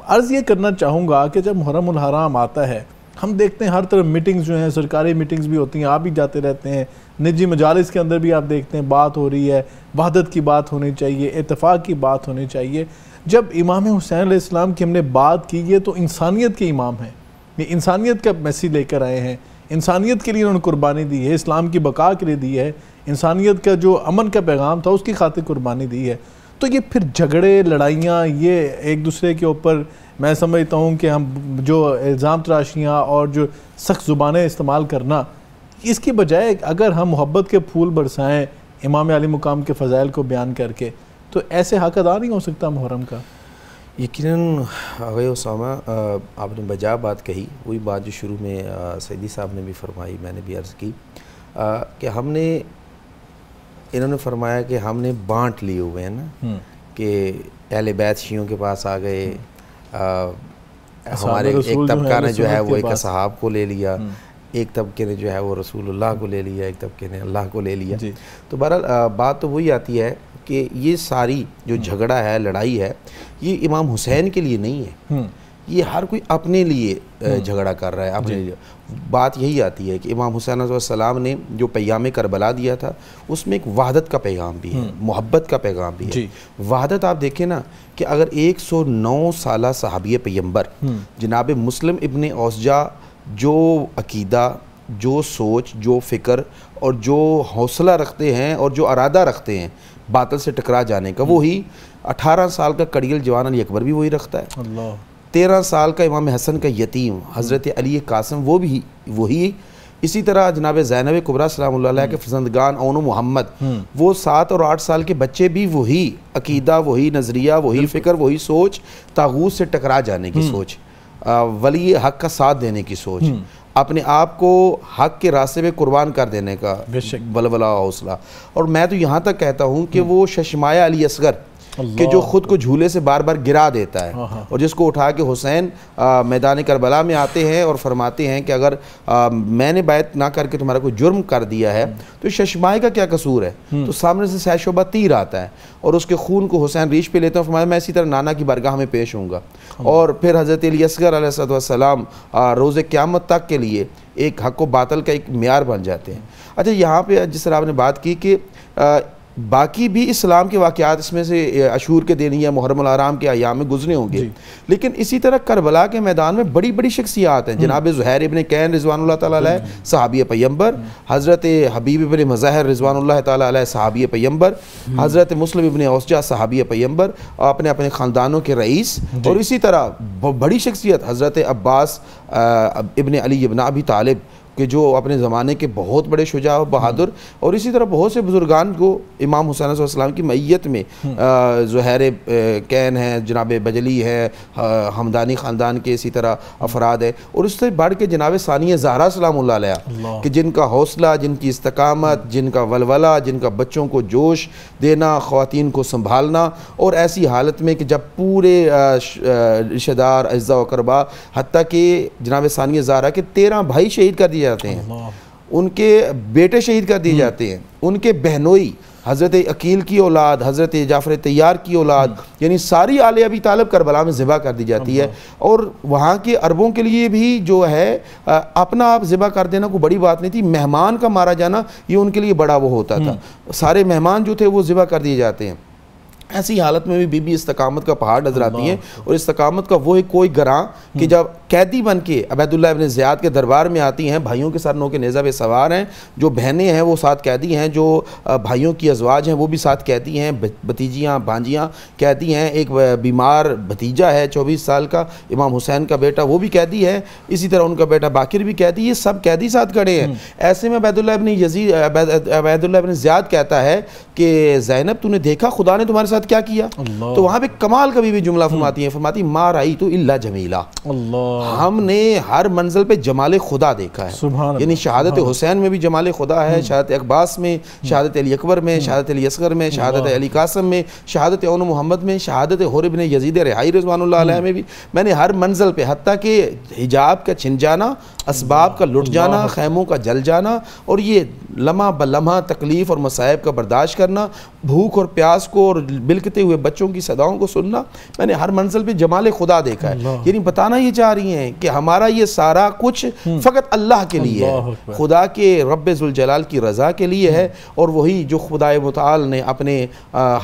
عرض یہ کرنا چاہوں گا کہ جب محرم الحرام آتا ہے ہم دیکھتے ہیں ہر طرف میٹنگز جو ہیں، سرکاری میٹنگز بھی ہوتی ہیں، آپ بھی جاتے رہتے ہیں، نجی مجالس کے اندر بھی آپ دیکھتے ہیں بات ہو رہی ہے، وحدت کی بات ہونی چاہیے، اتفاق کی بات ہونی چاہیے۔ جب امام حسین علیہ السلام کی ہم نے بات کی، یہ تو انسانیت کے امام ہیں، یہ انسانیت کا میسیج لے کر آئے ہیں، انسانیت کے لیے انہوں نے قربانی دی ہے، اسلام کی بقا کے لیے دی ہے، انسانیت کا جو امن کا پیغام تھا اس کی خاطر قربانی دی ہے۔ تو یہ پھر جھگڑے، لڑائیاں، یہ ایک دوسرے کے اوپر میں سمجھتا ہوں کہ ہم جو الزام تراشیاں اور جو سخت زبانیں استعمال کرنا، اس کی بجائے اگر ہم محبت کے پھول برسائیں امام علی مقام کے فضائل کو بیان کر کے، تو ایسے حق ادا نہیں ہو سکتا محرم کا۔ یقیناً آغا اسامہ، آپ نے بجا بات کہی، وہی بات جو شروع میں سیدی صاحب نے بھی فرمائی، میں نے بھی عرض کی کہ انہوں نے فرمایا کہ ہم نے بانٹ لیے ہوئے ہیں نا، کہ اہل بیت شیعوں کے پاس آ گئے، ہمارے ایک طبقہ نے جو ہے وہ ایک اصحاب کو لے لیا، ایک طبقے نے جو ہے وہ رسول اللہ کو لے لیا، ایک طبقے نے اللہ کو لے لیا۔ تو بہرحال بات تو وہی آتی ہے کہ یہ ساری جو جھگڑا ہے، لڑائی ہے، یہ امام حسین کے لیے نہیں ہے، یہ ہر کوئی اپنے لیے جھگڑا کر رہا ہے، اپنے لیے۔ بات یہی آتی ہے کہ امام حسین علیہ السلام نے جو پیام کربلا دیا تھا، اس میں ایک وحدت کا پیغام بھی ہے، محبت کا پیغام بھی ہے۔ وحدت آپ دیکھیں نا کہ اگر 109 سالہ صحابی پیغمبر جناب مسلم ابن اوسجا جو عقیدہ، جو سوچ، جو فکر اور جو حوصلہ رکھتے ہیں اور جو ارادہ رکھتے ہیں باطل سے ٹکرا جانے کا، وہی 18 سال کا کڑیل جوان علی اکبر بھی وہی رکھتا ہے، 13 سال کا امام حسن کا یتیم حضرت علی قاسم وہ بھی وہی، اسی طرح جناب زینب کبریٰ سلام اللہ علیہ کے فرزندگان اون و محمد، وہ 7 اور 8 سال کے بچے بھی وہی عقیدہ، وہی نظریہ، وہی فکر، وہی سوچ، طاغوت سے ٹکرا جانے کی سوچ، ولی حق کا ساتھ دینے کی سوچ، اپنے آپ کو حق کے راستے میں قربان کر دینے کا ولولہ حوصلہ۔ اور میں تو یہاں تک کہتا ہوں کہ وہ ششمایہ علی اصغر کہ جو خود کو جھولے سے بار بار گرا دیتا ہے، اور جس کو اٹھا کے حسین میدان کربلا میں آتے ہیں اور فرماتے ہیں کہ اگر میں نے بیعت نہ کر کے تمہارا کوئی جرم کر دیا ہے تو ششمائے کا کیا قصور ہے؟ تو سامنے سے سہ شعبہ تیر آتا ہے اور اس کے خون کو حسین ریش پہ لیتا ہے، فرمایا میں اسی طرح نانا کی بارگاہ میں پیش ہوں گا۔ اور پھر حضرت علی اصغر علیہ السلام روز قیامت تک کے لیے ایک حق و باطل کا ایک معیار بن جاتے ہیں۔ اچھا، یہاں پہ جس طرح آپ نے بات کی کہ باقی بھی اسلام کے واقعات اس میں سے عاشور کے دن یا محرم الحرام کے ایام میں گزرے ہوں گے، لیکن اسی طرح کربلا کے میدان میں بڑی بڑی شخصیات ہیں۔ جناب زہیر ابن کین رضوان اللہ تعالیٰ علیہ صحابی پیغمبر، حضرت حبیب ابن مظاہر رضوان اللہ تعالیٰ علیہ صحابی پیغمبر، حضرت مسلم ابن اوسجا صحابی پیغمبر، اپنے خاندانوں کے رئیس، اور اسی طرح بڑی شخصیت حضرت عباس ابن علی ابن ابی طالب کہ جو اپنے زمانے کے بہت بڑے شجاع و بہادر، اور اسی طرح بہت سے بزرگان کو امام حسین علیہ السلام کی معیت میں زہیر کین ہے، جناب بجلی ہے، حمدانی خاندان کے اسی طرح افراد ہے، اور اس سے بڑھ کے جناب ثانیہ زہرا سلام اللہ علیہ کہ جن کا حوصلہ، جن کی استقامت، جن کا ولولہ، جن کا بچوں کو جوش دینا، خواتین کو سنبھالنا، اور ایسی حالت میں کہ جب پورے رشتہ دار، اعزاء و اقربا، حتیٰ کہ جناب ثانیہ زہرا کے 13 بھائی شہید کر دیے جاتے ہیں، ان کے بیٹے شہید کر دیے جاتے ہیں، ان کے بہنوئی حضرت عقیل کی اولاد، حضرت جعفر طیار کی اولاد، یعنی ساری آل ابی طالب کربلا میں ذبح کر دی جاتی ہے۔ اور وہاں کے عربوں کے لیے بھی جو ہے اپنا آپ ذبح کر دینا کوئی بڑی بات نہیں تھی، مہمان کا مارا جانا یہ ان کے لیے بڑا وہ ہوتا تھا، سارے مہمان جو تھے وہ ذبح کر دیے جاتے ہیں۔ ایسی حالت میں بھی بی بی استقامت کا پہاڑ نظر آتی ہیں، اور استقامت کا وہ کوئی گراں کہ جب قیدی بن کے عبیداللہ ابن زیاد کے دربار میں آتی ہیں، بھائیوں کے ساتھ نو کے نیزہ پہ سوار ہیں، جو بہنیں ہیں وہ ساتھ قیدی ہیں، جو بھائیوں کی ازواج ہیں وہ بھی ساتھ قیدی ہیں، بھتیجیاں بھانجیاں قیدی ہیں، ایک بیمار بھتیجا ہے 24 سال کا امام حسین کا بیٹا وہ بھی قیدی ہے، اسی طرح ان کا بیٹا باقر بھی قیدی، یہ سب قیدی ساتھ کھڑے ہیں۔ ایسے میں عبیداللہ ابن زیاد کہتا ہے کہ زینب تو نے دیکھا خدا نے تمہارے ساتھ کیا کیا؟ تو وہاں پہ کمال کا بھی جملہ فرماتی ما رأیت الا جمیلا، ہم نے ہر منزل پہ جمال خدا دیکھا ہے، یعنی شہادت حسین میں بھی جمال خدا ہے، شہادت عباس میں، شہادت علی اکبر میں، شہادت علی اصغر میں، شہادت علی قاسم میں، شہادت اون محمد میں، شہادت حر ابن یزید رہائی رضوان اللہ علیہ میں بھی، میں نے ہر منزل پہ، حتیٰ کہ حجاب کا چھن جانا اسباب کا لٹ جانا، خیموں کا جل جانا، اور یہ لمحہ بلمحہ تکلیف اور مصائب کا برداشت کرنا، بھوک اور پیاس کو اور بلکتے ہوئے بچوں کی صداؤں کو سننا. میں نے ہر منزل پہ جمال خدا دیکھا ہے. یعنی بتانا یہ چاہ رہی ہیں کہ ہمارا یہ سارا کچھ فقط اللہ کے لیے ہے، خدا کے رب ذوالجلال کی رضا کے لیے ہے، اور وہی جو خدا متعال نے اپنے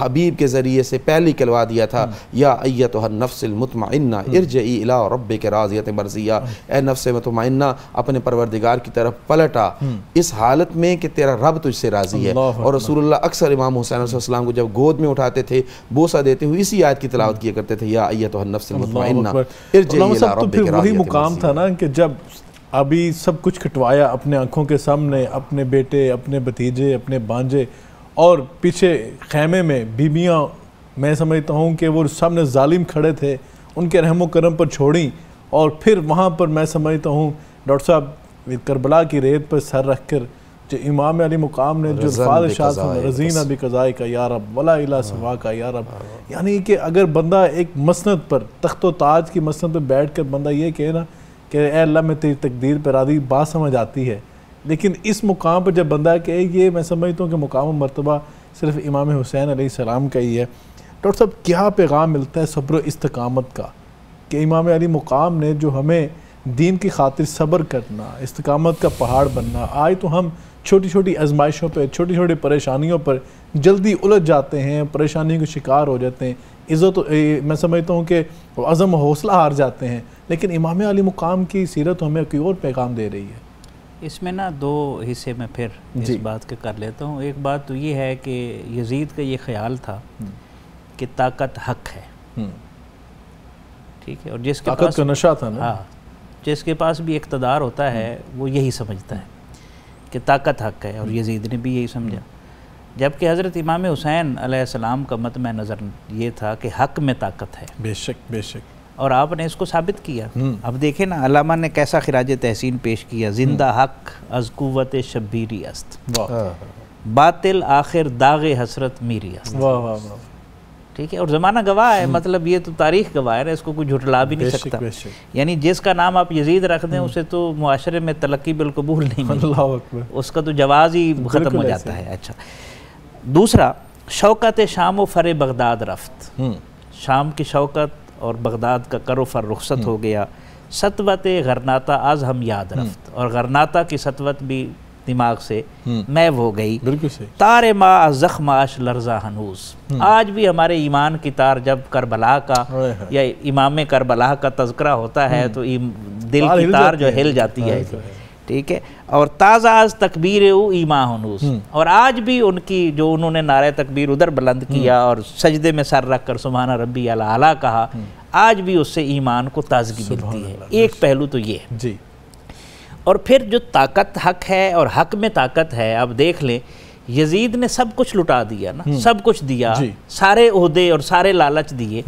حبیب کے ذریعے سے پہلی کلوا دیا تھا، یا ایتھا النفس المطمئنہ ارجعی الی ربک راضیۃ مرضیہ، اے نفس مطمئنہ اپنے پروردگار کی طرف پلٹا اس حالت میں کہ تیرا رب تجھ سے راضی ہے. اور رسول اللہ اکثر امام حسین علیہ السلام کو جب گود میں اٹھاتے تھے، بوسہ دیتے ہوئے اسی آیت کی تلاوت کیا کرتے تھے، یا ایتھا النفس المطمئنہ ارجعی الی ربک راضیۃ. وہی مقام تھا نا کہ جب ابھی سب کچھ کٹوایا اپنے آنکھوں کے سامنے، اپنے بیٹے، اپنے بھتیجے، اپنے بانجے، اور پیچھے خیمے میں بیبیاں، میں سمجھتا ہوں کہ وہ سامنے ظالم کھڑے تھے، ان کے رحم و کرم پر چھوڑیں، اور پھر وہاں پر میں سمجھتا ہوں ڈاکٹر صاحب کربلا کی ریت پر سر رکھ کر جو امام علی مقام نے جو فادشاہ رضینا بقضاء کا یا رب ولا الہ سوا کا یا رب، یعنی کہ اگر بندہ ایک مسند پر، تخت و تاج کی مسند پر بیٹھ کر بندہ یہ کہے نا کہ اے اللہ میں تیری تقدیر پر راضی، بات سمجھ آتی ہے. لیکن اس مقام پر جب بندہ کہے، یہ میں سمجھتا ہوں کہ مقام و مرتبہ صرف امام حسین علیہ السلام کا ہی ہے. ڈاکٹر صاحب کیا پیغام ملتا ہے صبر و استقامت کا، کہ امام علی مقام نے جو ہمیں دین کی خاطر صبر کرنا، استقامت کا پہاڑ بننا. آج تو ہم چھوٹی چھوٹی آزمائشوں پہ، چھوٹی چھوٹی پریشانیوں پر جلدی الجھ جاتے ہیں، پریشانیوں کے شکار ہو جاتے ہیں، عزت میں سمجھتا ہوں کہ عزم و حوصلہ ہار جاتے ہیں. لیکن امام علی مقام کی سیرت ہمیں کوئی اور پیغام دے رہی ہے. اس میں نا دو حصے میں پھر اس بات کے کر لیتا ہوں. ایک بات تو یہ ہے کہ یزید کا یہ خیال تھا کہ طاقت حق ہے، ٹھیک ہے، اور جس کے طاقت کا نشہ تھا نا، جس کے پاس بھی اقتدار ہوتا ہے وہ یہی سمجھتا ہے کہ طاقت حق ہے، اور یزید نے بھی یہی سمجھا. جبکہ حضرت امام حسین علیہ السلام کا مطمع نظر یہ تھا کہ حق میں طاقت ہے. بے شک بے شک، اور آپ نے اس کو ثابت کیا. اب دیکھیں نا علامہ نے کیسا خراج تحسین پیش کیا، زندہ حق از قوت شبیری است، باطل آخر داغ حسرت میری است. ٹھیک ہے، اور زمانہ گواہ ہے، مطلب یہ تو تاریخ گواہ ہے، اس کو کوئی جھٹلا بھی نہیں سکتا. یعنی جس کا نام آپ یزید رکھ دیں اسے تو معاشرے میں تلقی بالقبول نہیں ملتی، اس کا تو جواز ہی ختم ہو جاتا ہے. اچھا، دوسرا شوکت شام و فر بغداد رفت، شام کی شوکت اور بغداد کا کر و فر رخصت ہو گیا. سطوت غرناطہ آز ہم یاد رفت، اور غرناطہ کی سطوت بھی دماغ سے محو ہو گئی. تار ما زخم آش لرزہ ہنوز، آج بھی ہمارے ایمان کی تار جب کربلا کا یا امام کربلا کا تذکرہ ہوتا ہے تو دل کی تار جو ہل جاتی ہے، ٹھیک ہے. اور تازہ از تکبیر او ایمان ہنوز، اور آج بھی ان کی جو انہوں نے نعرہ تکبیر ادھر بلند کیا اور سجدے میں سر رکھ کر سبحان ربی الاعلیٰ کہا، آج بھی اس سے ایمان کو تازگی ملتی ہے. ایک پہلو تو یہ ہے. جی، اور پھر جو طاقت حق ہے اور حق میں طاقت ہے، اب دیکھ لیں یزید نے سب کچھ لٹا دیا نا، سب کچھ دیا، سارے عہدے اور سارے لالچ دیے،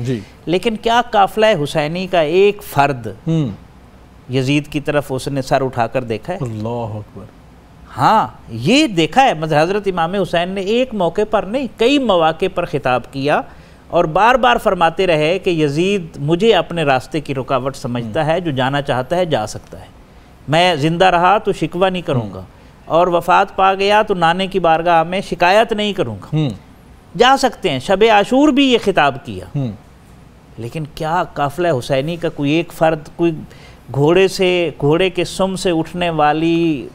لیکن کیا قافلہ حسینی کا ایک فرد یزید کی طرف اس نے سر اٹھا کر دیکھا ہے؟ اللہ اکبر. ہاں یہ دیکھا ہے. مطلب حضرت امام حسین نے ایک موقع پر نہیں، کئی مواقع پر خطاب کیا اور بار بار فرماتے رہے کہ یزید مجھے اپنے راستے کی رکاوٹ سمجھتا ہے، جو جانا چاہتا ہے جا سکتا ہے، میں زندہ رہا تو شکوہ نہیں کروں گا، اور وفات پا گیا تو نانے کی بارگاہ میں شکایت نہیں کروں گا، جا سکتے ہیں. شب عاشور بھی یہ خطاب کیا. لیکن کیا قافلہ حسینی کا کوئی ایک فرد، کوئی گھوڑے کے سم سے اٹھنے والی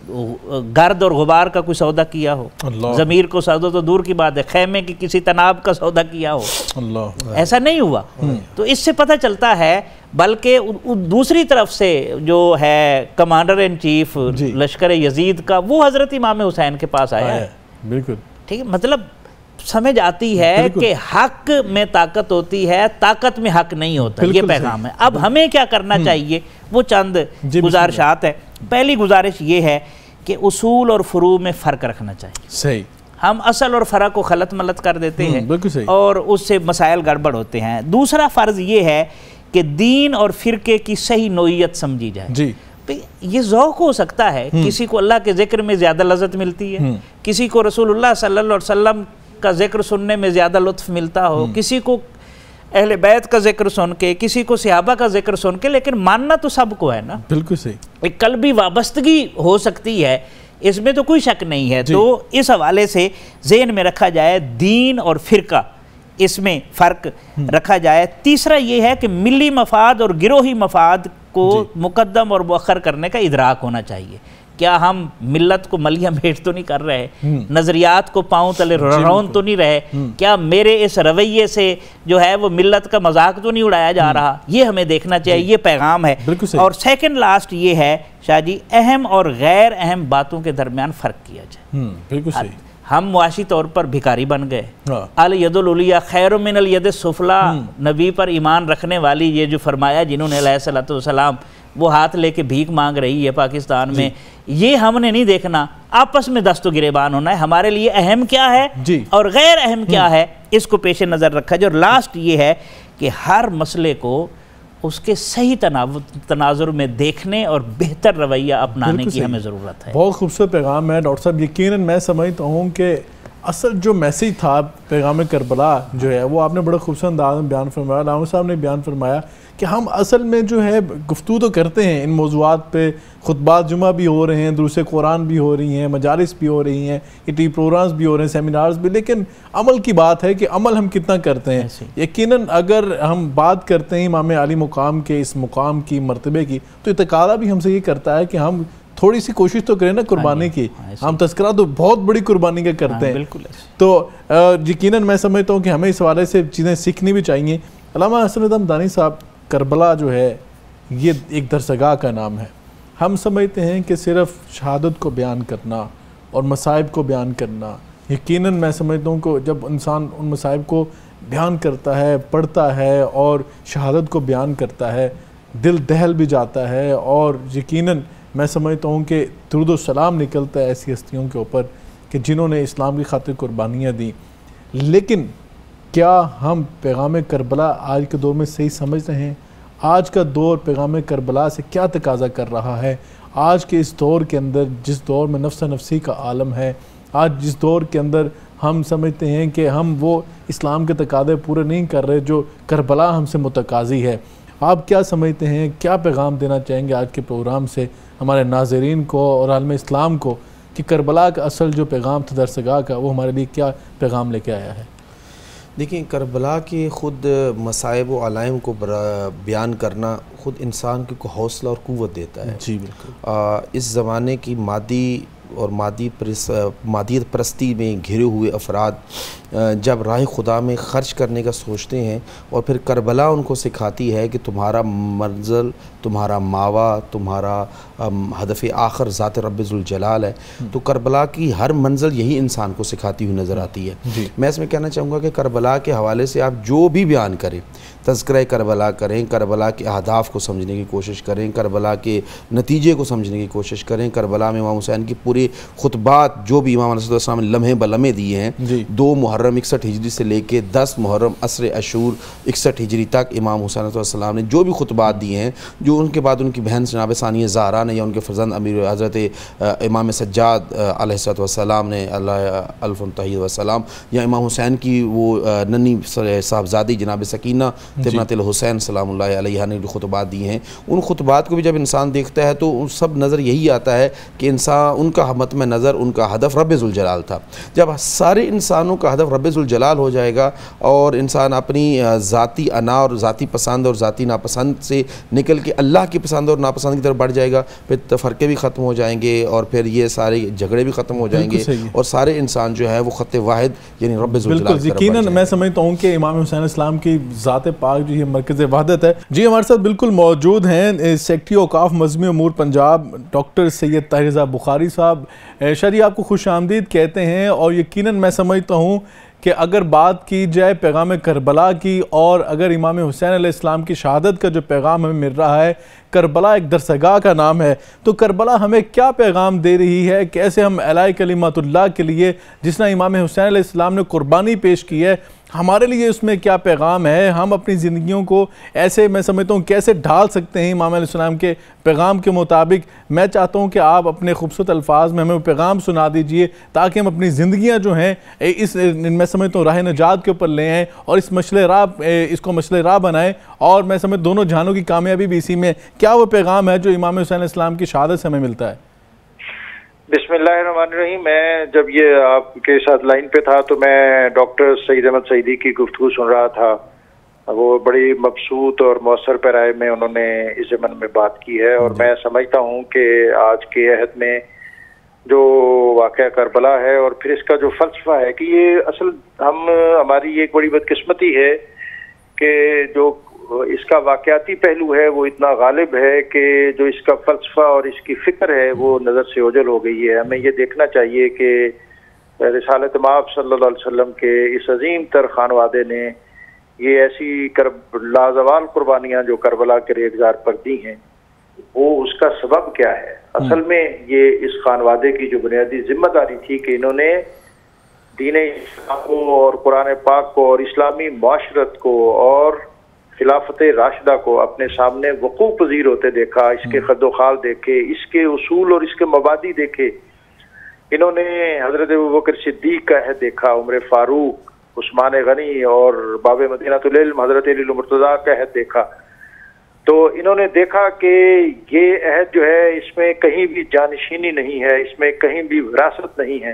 گرد اور غبار کا کوئی سودا کیا ہو؟ ضمیر کو سودا تو دور کی بات ہے، خیمے کی کسی تناب کا سودا کیا ہو؟ ایسا نہیں ہوا. تو اس سے پتہ چلتا ہے، بلکہ دوسری طرف سے جو ہے کمانڈر ان چیف لشکر یزید کا، وہ حضرت امام حسین کے پاس آیا ہے. بالکل ٹھیک ہے. مطلب سمجھ آتی ہے کہ حق میں طاقت ہوتی ہے، طاقت میں حق نہیں ہوتا. یہ پیغام ہے. اب ہمیں کیا کرنا چاہیے، وہ چند گزارشات ہیں. پہلی گزارش یہ ہے کہ اصول اور فروع میں فرق رکھنا چاہیے. صحیح. ہم اصل اور فرع کو خلط ملط کر دیتے ہیں اور اس سے مسائل گڑبڑ ہوتے ہیں. دوسرا فرض یہ ہے کہ دین اور فرقے کی صحیح نوعیت سمجھی جائے. یہ ذوق ہو سکتا ہے، کسی کو اللہ کے ذکر میں زیادہ لذت ملتی ہے، کسی کو رسول اللہ صلی اللہ علیہ وسلم کا ذکر سننے میں زیادہ لطف ملتا ہو، کسی کو اہل بیت کا ذکر سن کے، کسی کو صحابہ کا ذکر سن کے، لیکن ماننا تو سب کو ہے نا. بالکل صحیح. ایک قلبی وابستگی ہو سکتی ہے، اس میں تو کوئی شک نہیں ہے. تو اس حوالے سے ذہن میں رکھا جائے دین اور فرقہ، اس میں فرق رکھا جائے. تیسرا یہ ہے کہ ملی مفاد اور گروہی مفاد کو مقدم اور مؤخر کرنے کا ادراک ہونا چاہیے. کیا ہم ملت کو ملیہ بھیٹ تو نہیں کر رہے؟ نظریات کو پاؤں تلے رون تو نہیں رہے؟ کیا میرے اس رویے سے جو ہے وہ ملت کا مذاق تو نہیں اڑایا جا رہا؟ یہ ہمیں دیکھنا چاہیے. یہ پیغام ہے. اور سیکنڈ لاسٹ یہ ہے شاہ جی، اہم اور غیر اہم باتوں کے درمیان فرق کیا جائے. بالکل صحیح. ہم معاشی طور پر بھکاری بن گئے. الید العلیٰ خیر من الید السفلیٰ، نبی پر ایمان رکھنے والی، یہ جو فرمایا جنہوں نے علیہ السلام وہ ہاتھ لے کے بھیک مانگ رہی ہے پاکستان میں، یہ ہم نے نہیں دیکھنا. آپس میں دست و گریبان ہونا ہے. ہمارے لیے اہم کیا ہے اور غیر اہم کیا ہے، اس کو پیش نظر رکھا جائے. اور لاسٹ یہ ہے کہ ہر مسئلے کو اس کے صحیح تناظر میں دیکھنے اور بہتر رویہ اپنانے کی ہمیں ضرورت ہے. بہت خوبصورت پیغام ہے ڈاکٹر صاحب. یقیناً میں سمجھتا ہوں کہ اصل جو میسیج تھا پیغام کربلا جو ہے وہ آپ نے بڑا خوبصورت انداز میں بیان فرمایا. علامہ صاحب نے بیان فرمایا کہ ہم اصل میں جو ہے گفتگو تو کرتے ہیں ان موضوعات پہ، خطبات جمعہ بھی ہو رہے ہیں، دروس قرآن بھی ہو رہی ہیں، مجالس بھی ہو رہی ہیں، ٹی پروگرامز بھی ہو رہے ہیں، سیمینارز بھی، لیکن عمل کی بات ہے کہ عمل ہم کتنا کرتے ہیں. یقیناً اگر ہم بات کرتے ہیں امام عالی مقام کے اس مقام کی، مرتبے کی، تو تقاضا بھی ہم سے یہ کرتا ہے کہ ہم تھوڑی سی کوشش تو کریں نا قربانی کی. ہم تذکرہ تو بہت بڑی قربانی کا کرتے ہیں. تو یقیناً میں سمجھتا ہوں کہ ہمیں اس حوالے سے چیزیں سیکھنی بھی چاہیے. علامہ حسن ندیم دانی صاحب، کربلا جو ہے یہ ایک درسگاہ کا نام ہے. ہم سمجھتے ہیں کہ صرف شہادت کو بیان کرنا اور مصائب کو بیان کرنا، یقیناً میں سمجھتا ہوں کہ جب انسان ان مصائب کو بیان کرتا ہے، پڑھتا ہے اور شہادت کو بیان کرتا ہے، دل دہل بھی جاتا ہے. اور یقیناً میں سمجھتا ہوں کہ درود و سلام نکلتا ہے ایسی ہستیوں کے اوپر کہ جنہوں نے اسلام کی خاطر قربانیاں دیں. لیکن کیا ہم پیغام کربلا آج کے دور میں صحیح سمجھ رہے ہیں؟ آج کا دور پیغام کربلا سے کیا تقاضا کر رہا ہے؟ آج کے اس دور کے اندر، جس دور میں نفس نفسی کا عالم ہے، آج جس دور کے اندر ہم سمجھتے ہیں کہ ہم وہ اسلام کے تقاضے پورے نہیں کر رہے جو کربلا ہم سے متقاضی ہے، آپ کیا سمجھتے ہیں، کیا پیغام دینا چاہیں گے آج کے پروگرام سے ہمارے ناظرین کو اور عالم اسلام کو کہ کربلا کا اصل جو پیغام تھا درسگاہ کا، وہ ہمارے لیے کیا پیغام لے کے آیا ہے؟ دیکھیں، کربلا کے خود مصائب و علائم کو بیان کرنا خود انسان کو حوصلہ اور قوت دیتا ہے. جی بالکل. اس زمانے کی مادی اور مادیت پرستی میں گھرے ہوئے افراد جب راہ خدا میں خرچ کرنے کا سوچتے ہیں، اور پھر کربلا ان کو سکھاتی ہے کہ تمہارا منزل، تمہارا ماوا، تمہارا ہدف آخر ذات رب ذوالجلال ہے، تو کربلا کی ہر منزل یہی انسان کو سکھاتی ہوئی نظر آتی ہے. میں اس میں کہنا چاہوں گا کہ کربلا کے حوالے سے آپ جو بھی بیان کریں، تذکرہ کربلا کریں، کربلا کے اہداف کو سمجھنے کی کوشش کریں، کربلا کے نتیجے کو سمجھنے کی کوشش کریں. کربلا میں امام حسین کی پورے خطبات جو بھی امام علیہ السلام نے لمحے بلمحے دیے ہیں، 2 محرم 61 ہجری سے لے کے 10 محرم عصر عاشور 61 ہجری تک امام حسین علیہ السلام نے جو بھی خطبات دیے ہیں، جو ان کے بعد ان کی بہن جناب ثانیہ زہرا نے، یا ان کے فرزند امیر حضرت امام سجاد علیہ السلام نے اللہ الف تحید وسلام، یا امام حسین کی وہ ننی صاحبزادی جناب سکینہ ابنت الحسین سلام اللہ علیہ نے جو خطبات دی ہیں، ان خطبات کو بھی جب انسان دیکھتا ہے تو سب نظر یہی آتا ہے کہ انسان، ان کا مطمع نظر، ان کا ہدف رب ذوالجلال تھا. جب سارے انسانوں کا ہدف رب ذوالجلال ہو جائے گا اور انسان اپنی ذاتی انا اور ذاتی پسند اور ذاتی ناپسند سے نکل کے اللہ کی پسند اور ناپسند کی طرف بڑھ جائے گا، پھر تفرقے بھی ختم ہو جائیں گے اور پھر یہ سارے جھگڑے بھی ختم ہو جائیں گے اور سارے انسان جو ہے وہ خط واحد یعنی رب ذوالجلال. بالکل یقیناً میں سمجھتا ہوں کہ امام حسین السلام کی ذات پاک جو یہ مرکز وحدت ہے. جی ہمارے ساتھ بالکل موجود ہیں سیکٹری اوقاف مذہبی امور پنجاب ڈاکٹر سید طاہر رضا بخاری صاحب. شاہ جی آپ کو خوش آمدید کہتے ہیں. اور یقیناً میں سمجھتا ہوں کہ اگر بات کی جائے پیغام کربلا کی، اور اگر امام حسین علیہ السلام کی شہادت کا جو پیغام ہمیں مل رہا ہے، کربلا ایک درسگاہ کا نام ہے، تو کربلا ہمیں کیا پیغام دے رہی ہے؟ کیسے ہم اعلاء کلمات اللہ کے لیے، جس نے امام حسین علیہ السلام نے قربانی پیش کی ہے، ہمارے لیے اس میں کیا پیغام ہے؟ ہم اپنی زندگیوں کو ایسے میں سمجھتا ہوں کیسے ڈھال سکتے ہیں امام علیہ السلام کے پیغام کے مطابق؟ میں چاہتا ہوں کہ آپ اپنے خوبصورت الفاظ میں ہمیں وہ پیغام سنا دیجئے تاکہ ہم اپنی زندگیاں جو ہیں میں سمجھتا ہوں راہ نجات کے اوپر لے آئیں اور اس کو مشعل راہ بنائیں، اور میں سمجھ دونوں جہانوں کی کامیابی بھی اسی میں۔ کیا وہ پیغام ہے جو امام حسین علیہ السلام کی شہادت سے ہمیں ملتا ہے؟ بسم اللہ الرحمن الرحیم۔ میں جب یہ آپ کے ساتھ لائن پہ تھا تو میں ڈاکٹر سعید احمد سعیدی کی گفتگو سن رہا تھا، وہ بڑی مبسوط اور مؤثر پیرائے میں انہوں نے اس ضمن میں بات کی ہے، اور میں سمجھتا ہوں کہ آج کے عہد میں جو واقعہ کربلا ہے اور پھر اس کا جو فلسفہ ہے کہ یہ اصل ہماری ایک بڑی بدقسمتی ہے کہ جو اس کا واقعاتی پہلو ہے وہ اتنا غالب ہے کہ جو اس کا فلسفہ اور اس کی فکر ہے وہ نظر سے اوجھل ہو گئی ہے۔ ہمیں یہ دیکھنا چاہیے کہ رسالت مآب صلی اللہ علیہ وسلم کے اس عظیم تر خانوادے نے یہ ایسی لازوال قربانیاں جو کربلا کے ریگزار پر دی ہیں، وہ اس کا سبب کیا ہے؟ اصل میں یہ اس خانوادے کی جو بنیادی ذمہ داری تھی کہ انہوں نے دین اسلام کو اور قرآن پاک کو اور اسلامی معاشرت کو اور خلافت راشدہ کو اپنے سامنے وقوع پذیر ہوتے دیکھا، اس کے خد و خال دیکھے، اس کے اصول اور اس کے مبادی دیکھے۔ انہوں نے حضرت ابوبکر صدیق کا عہد دیکھا، عمر فاروق، عثمان غنی اور باب مدینہ العلم حضرت علی المرتضیٰ کا عہد دیکھا۔ تو انہوں نے دیکھا کہ یہ عہد جو ہے اس میں کہیں بھی جانشینی نہیں ہے، اس میں کہیں بھی وراثت نہیں ہے۔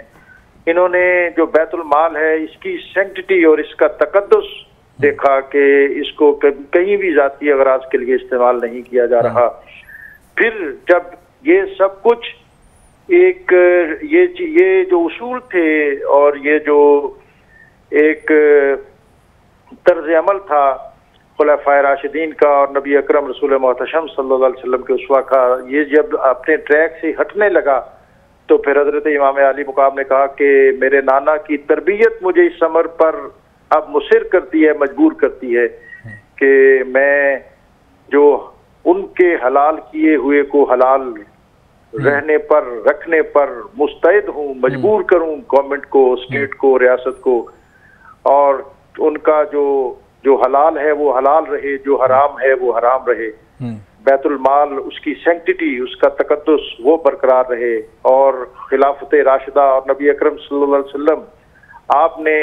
انہوں نے جو بیت المال ہے اس کی سینکٹیٹی اور اس کا تقدس دیکھا کہ اس کو کہیں بھی ذاتی اغراض کے لیے استعمال نہیں کیا جا رہا۔ پھر جب یہ سب کچھ ایک یہ جو اصول تھے اور یہ جو ایک طرز عمل تھا خلفائے راشدین کا اور نبی اکرم رسول محتشم صلی اللہ علیہ وسلم کے اسوہ کا، یہ جب اپنے ٹریک سے ہٹنے لگا تو پھر حضرت امام علی مقام نے کہا کہ میرے نانا کی تربیت مجھے اس امر پر اب مصر کرتی ہے، مجبور کرتی ہے کہ میں جو ان کے حلال کیے ہوئے کو حلال رہنے پر رکھنے پر مستعد ہوں، مجبور کروں گورنمنٹ کو، اسٹیٹ کو، ریاست کو، اور ان کا جو حلال ہے وہ حلال رہے، جو حرام ہے وہ حرام رہے، بیت المال اس کی سینکٹیٹی، اس کا تقدس وہ برقرار رہے، اور خلافت راشدہ اور نبی اکرم صلی اللہ علیہ وسلم آپ نے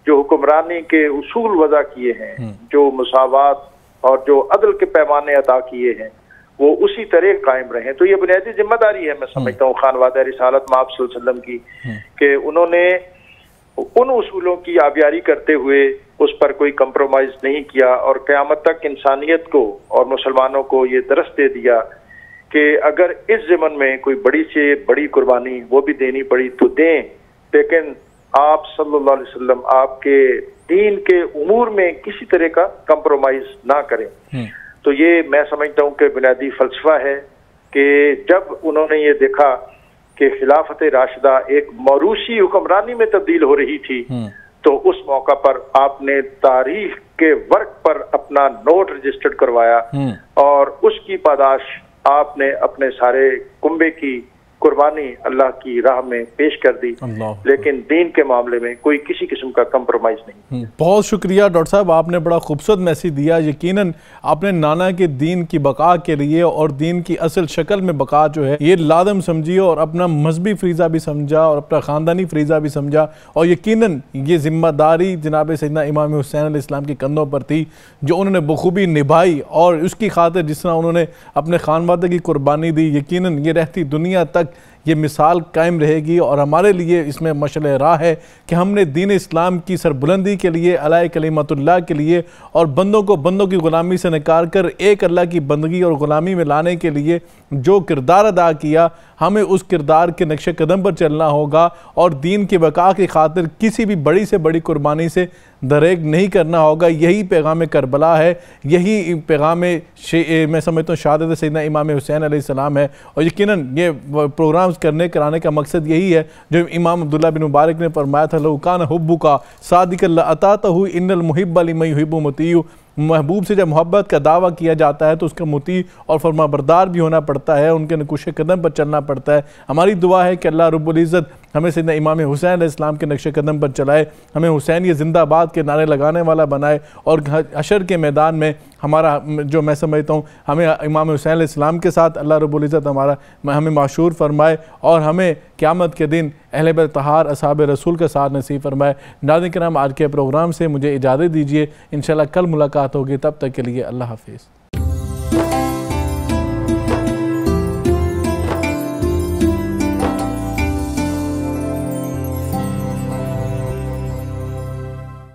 جو حکمرانی کے اصول وضع کیے ہیں، جو مساوات اور جو عدل کے پیمانے عطا کیے ہیں، وہ اسی طرح قائم رہیں۔ تو یہ بنیادی ذمہ داری ہے میں سمجھتا ہوں خانوادہ رسالت مآب صلی اللہ علیہ وسلم کی، کہ انہوں نے ان اصولوں کی آبیاری کرتے ہوئے اس پر کوئی کمپرومائز نہیں کیا، اور قیامت تک انسانیت کو اور مسلمانوں کو یہ درس دے دیا کہ اگر اس ضمن میں کوئی بڑی سے بڑی قربانی وہ بھی دینی پڑی تو دیں، لیکن آپ صلی اللہ علیہ وسلم آپ کے دین کے امور میں کسی طرح کا کمپرومائز نہ کریں۔ تو یہ میں سمجھتا ہوں کہ بنیادی فلسفہ ہے کہ جب انہوں نے یہ دیکھا کہ خلافت راشدہ ایک موروثی حکمرانی میں تبدیل ہو رہی تھی، تو اس موقع پر آپ نے تاریخ کے ورق پر اپنا نوٹ رجسٹرڈ کروایا، اور اس کی پاداش آپ نے اپنے سارے کنبے کی قربانی اللہ کی راہ میں پیش کر دی، لیکن دین کے معاملے میں کوئی کسی قسم کا کمپرومائز نہیں۔ بہت شکریہ ڈاکٹر صاحب، آپ نے بڑا خوبصورت میسیج دیا۔ یقیناً آپ نے نانا کے دین کی بقا کے لیے اور دین کی اصل شکل میں بقا جو ہے یہ لازم سمجھی، اور اپنا مذہبی فریضہ بھی سمجھا اور اپنا خاندانی فریضہ بھی سمجھا، اور یقیناً یہ ذمہ داری جناب سیدنا امام حسین علیہ السلام کے کندھوں پر تھی جو انہوں نے بخوبی نبھائی، اور اس کی خاطر جس طرح انہوں نے اپنے خانوادہ کی قربانی دی، یقیناً یہ رہتی دنیا تک یہ مثال قائم رہے گی، اور ہمارے لیے اس میں مشعل راہ ہے کہ ہم نے دین اسلام کی سربلندی کے لیے، علی کلمت اللہ کے لیے، اور بندوں کو بندوں کی غلامی سے نکال کر ایک اللہ کی بندگی اور غلامی میں لانے کے لیے جو کردار ادا کیا، ہمیں اس کردار کے نقش قدم پر چلنا ہوگا، اور دین کی بقا کی خاطر کسی بھی بڑی سے بڑی قربانی سے دریغ نہیں کرنا ہوگا۔ یہی پیغام کربلا ہے، یہی پیغام میں سمجھتا ہوں شہادت سیدنا امام حسین علیہ السلام ہے، اور یقیناً یہ پروگرامز کرانے کا مقصد یہی ہے جو امام عبداللہ بن مبارک نے فرمایا تھا، لو کان حبک صادقا لأطعتہ ان المحب لمن یحب مطیع۔ محبوب سے جب محبت کا دعویٰ کیا جاتا ہے تو اس کا مطیع اور فرما بردار بھی ہونا پڑتا ہے، ان کے نقش قدم پر چلنا پڑتا ہے۔ ہماری دعا ہے کہ اللہ رب العزت ہمیں سیدنا امام حسین علیہ السلام کے نقش قدم پر چلائے، ہمیں حسینیت زندہ باد کے نعرے لگانے والا بنائے، اور حشر کے میدان میں ہمارا جو میں سمجھتا ہوں ہمیں امام حسین علیہ السلام کے ساتھ اللہ رب العزت ہمیں معشور فرمائے، اور ہمیں قیامت کے دن اہل بیت طہار اصحاب رسول کے ساتھ نصیب فرمائے۔ ناظرین کرام، آج کے پروگرام سے مجھے اجازت دیجیے، انشاءاللہ کل ملاقات ہوگی، تب تک کے لیے اللہ حافظ۔